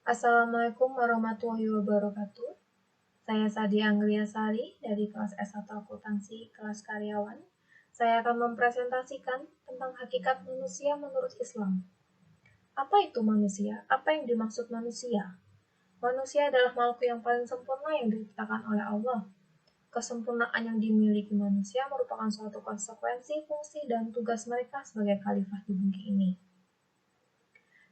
Assalamualaikum warahmatullahi wabarakatuh. Saya Sadia Anggriasari dari kelas S1 Akuntansi kelas karyawan. Saya akan mempresentasikan tentang hakikat manusia menurut Islam. Apa itu manusia? Apa yang dimaksud manusia? Manusia adalah makhluk yang paling sempurna yang diciptakan oleh Allah. Kesempurnaan yang dimiliki manusia merupakan suatu konsekuensi, fungsi, dan tugas mereka sebagai khalifah di bumi ini.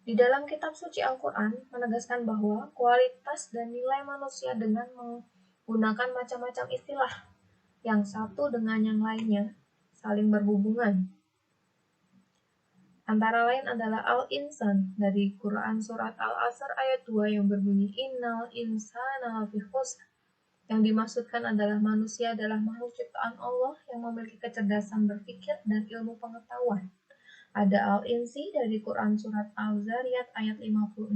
Di dalam kitab suci Al-Quran menegaskan bahwa kualitas dan nilai manusia dengan menggunakan macam-macam istilah yang satu dengan yang lainnya saling berhubungan. Antara lain adalah Al-Insan dari Quran Surat Al-Asr ayat 2 yang berbunyi Innal insana lafi khusr. Yang dimaksudkan adalah manusia adalah makhluk ciptaan Allah yang memiliki kecerdasan berpikir dan ilmu pengetahuan. Ada Al-Insi dari Quran Surat Al-Zariyat ayat 56,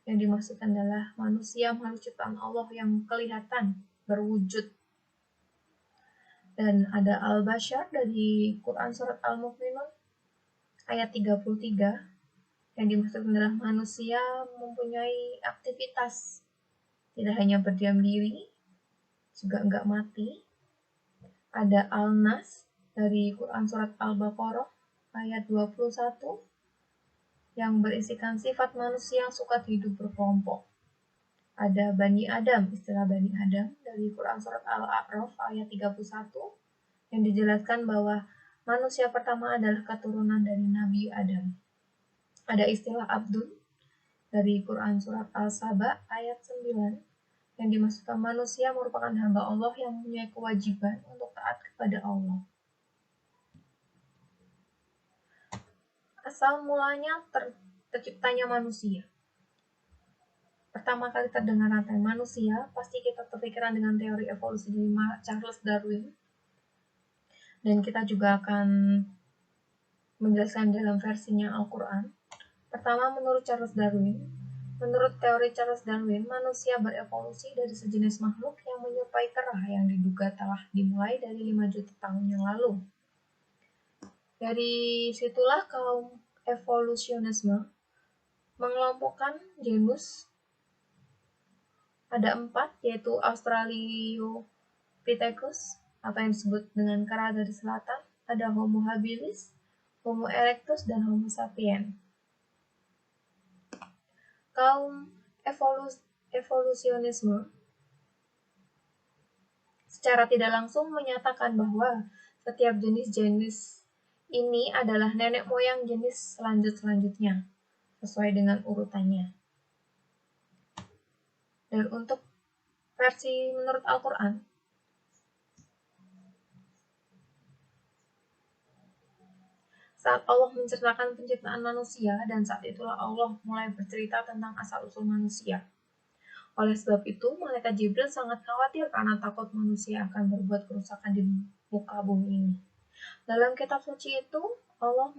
yang dimaksudkan adalah manusia makhluk ciptaan Allah yang kelihatan, berwujud. Dan ada Al-Bashar dari Quran Surat Al-Mu'minun ayat 33, yang dimaksudkan adalah manusia mempunyai aktivitas, tidak hanya berdiam diri, juga enggak mati. Ada Al-Nas dari Quran Surat Al-Baqarah ayat 21 yang berisikan sifat manusia yang suka hidup berkelompok. Ada Bani Adam, istilah Bani Adam dari Quran Surat Al-A'raf ayat 31 yang dijelaskan bahwa manusia pertama adalah keturunan dari Nabi Adam. Ada istilah Abdul dari Quran Surat Al-Saba ayat 9 yang dimaksudkan manusia merupakan hamba Allah yang mempunyai kewajiban untuk taat kepada Allah. Asal mulanya terciptanya manusia. Pertama kali terdengar rantai manusia, pasti kita terpikiran dengan teori evolusi dari Charles Darwin. Dan kita juga akan menjelaskan dalam versinya Al-Quran. Pertama, menurut Charles Darwin, menurut teori Charles Darwin, manusia berevolusi dari sejenis makhluk yang menyerupai kera yang diduga telah dimulai dari 5 juta tahun yang lalu. Dari situlah kaum evolusionisme mengelompokkan genus ada 4, yaitu Australopithecus atau yang disebut dengan kera dari selatan, ada Homo habilis, Homo erectus, dan Homo sapiens. Kaum evolusionisme secara tidak langsung menyatakan bahwa setiap jenis-jenis ini adalah nenek moyang jenis selanjutnya sesuai dengan urutannya. Dan untuk versi menurut Al-Quran, saat Allah menceritakan penciptaan manusia, dan saat itulah Allah mulai bercerita tentang asal-usul manusia. Oleh sebab itu, malaikat Jibril sangat khawatir karena takut manusia akan berbuat kerusakan di muka bumi ini. Dalam kitab suci itu, Allah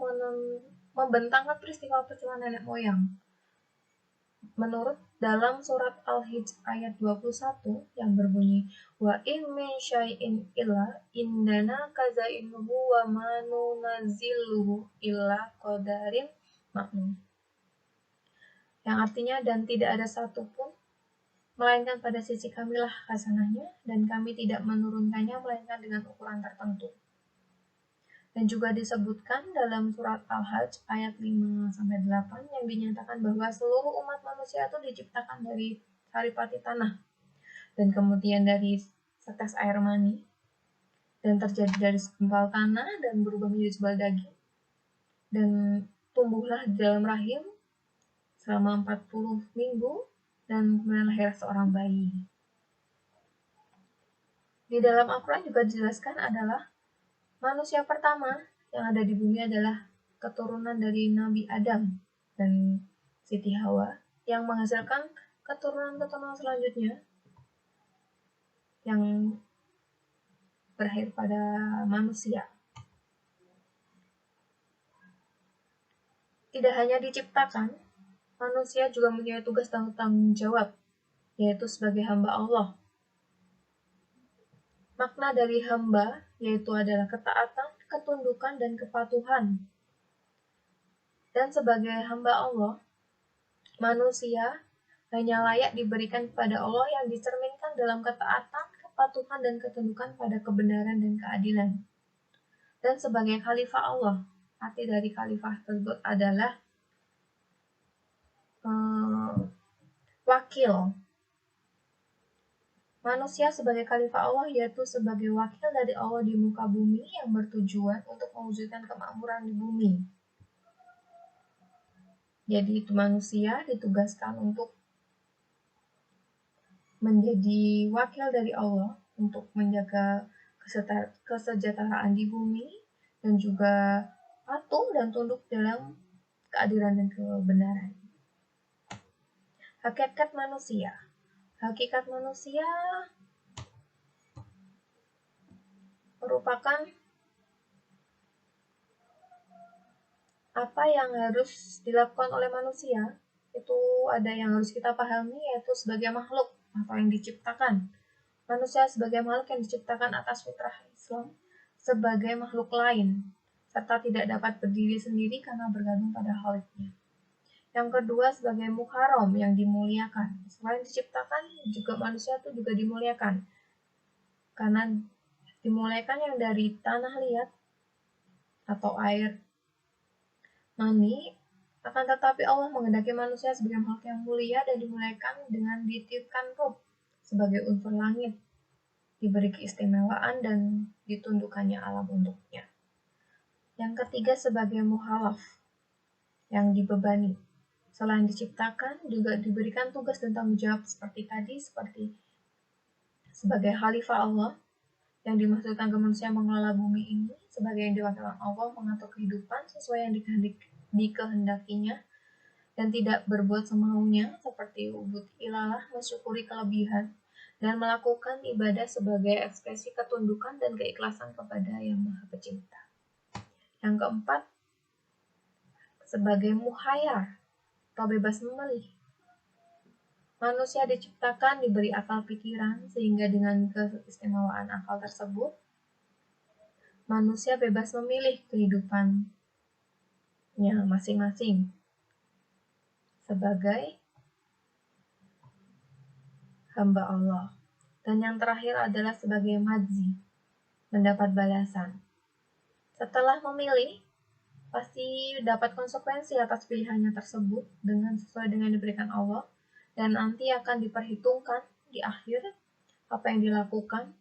membentangkan peristiwa percobaan nenek moyang. Menurut dalam surat Al-Hijr ayat 21 yang berbunyi wa in min syai'in illa indana kazainuhu wa ma nunazziluhu illa qadarin ma'lum. Yang artinya dan tidak ada satupun melainkan pada sisi kamilah hasanahnya dan kami tidak menurunkannya melainkan dengan ukuran tertentu. Dan juga disebutkan dalam surat Al-Hajj ayat 5-8 yang dinyatakan bahwa seluruh umat manusia itu diciptakan dari saripati tanah dan kemudian dari setes air mani dan terjadi dari segumpal tanah dan berubah menjadi sebal daging dan tumbuhlah di dalam rahim selama 40 minggu dan kemudian lahir seorang bayi. Di dalam Al-Quran juga dijelaskan adalah manusia pertama yang ada di bumi adalah keturunan dari Nabi Adam dan Siti Hawa yang menghasilkan keturunan-keturunan selanjutnya yang berakhir pada manusia. Tidak hanya diciptakan, manusia juga mempunyai tugas dan tanggung jawab, yaitu sebagai hamba Allah. Makna dari hamba yaitu adalah ketaatan, ketundukan, dan kepatuhan. Dan sebagai hamba Allah, manusia hanya layak diberikan kepada Allah yang dicerminkan dalam ketaatan, kepatuhan, dan ketundukan pada kebenaran dan keadilan. Dan sebagai khalifah Allah, arti dari khalifah tersebut adalah wakil. Manusia sebagai khalifah Allah yaitu sebagai wakil dari Allah di muka bumi yang bertujuan untuk mewujudkan kemakmuran di bumi. Jadi itu manusia ditugaskan untuk menjadi wakil dari Allah untuk menjaga kesejahteraan di bumi dan juga patuh dan tunduk dalam keadilan dan kebenaran. Hakikat manusia. Hakikat manusia merupakan apa yang harus dilakukan oleh manusia. Itu ada yang harus kita pahami, yaitu sebagai makhluk atau yang diciptakan. Manusia sebagai makhluk yang diciptakan atas fitrah Islam sebagai makhluk lain, serta tidak dapat berdiri sendiri karena bergantung pada Khaliqnya. Yang kedua sebagai muharram yang dimuliakan. Selain diciptakan, juga manusia itu juga dimuliakan. Karena dimuliakan yang dari tanah liat atau air mani, akan tetapi Allah menghendaki manusia sebagai makhluk yang mulia dan dimuliakan dengan ditiupkan ruh sebagai unsur langit, diberi keistimewaan dan ditundukkannya alam untuknya. Yang ketiga sebagai muhalaf yang dibebani. Selain diciptakan, juga diberikan tugas dan tanggung jawab seperti tadi, seperti sebagai khalifah Allah, yang dimaksudkan ke manusia mengelola bumi ini, sebagai yang diwakilkan Allah mengatur kehidupan sesuai yang dikehendakinya, dan tidak berbuat semaunya, seperti ubud ilalah, mensyukuri kelebihan, dan melakukan ibadah sebagai ekspresi ketundukan dan keikhlasan kepada Yang Maha Pencipta. Yang keempat, sebagai muhayyar, atau bebas memilih. Manusia diciptakan diberi akal pikiran, sehingga dengan keistimewaan akal tersebut, manusia bebas memilih kehidupannya masing-masing sebagai hamba Allah. Dan yang terakhir adalah sebagai majzi, mendapat balasan. Setelah memilih, pasti dapat konsekuensi atas pilihannya tersebut sesuai dengan diberikan Allah, dan nanti akan diperhitungkan di akhir apa yang dilakukan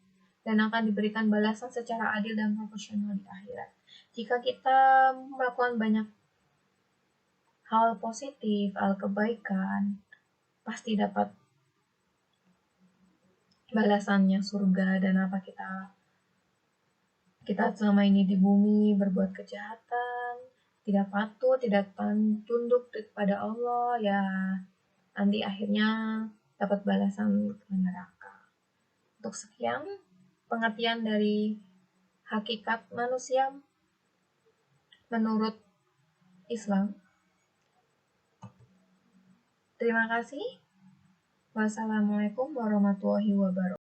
dan akan diberikan balasan secara adil dan proporsional di akhirat. Jika kita melakukan banyak hal positif, hal kebaikan, pasti dapat balasannya surga. Dan apa kita selama ini di bumi berbuat kejahatan, tidak patuh, tidak tunduk kepada Allah, ya nanti akhirnya dapat balasan ke neraka. Untuk sekian pengertian dari hakikat manusia menurut Islam. Terima kasih. Wassalamualaikum warahmatullahi wabarakatuh.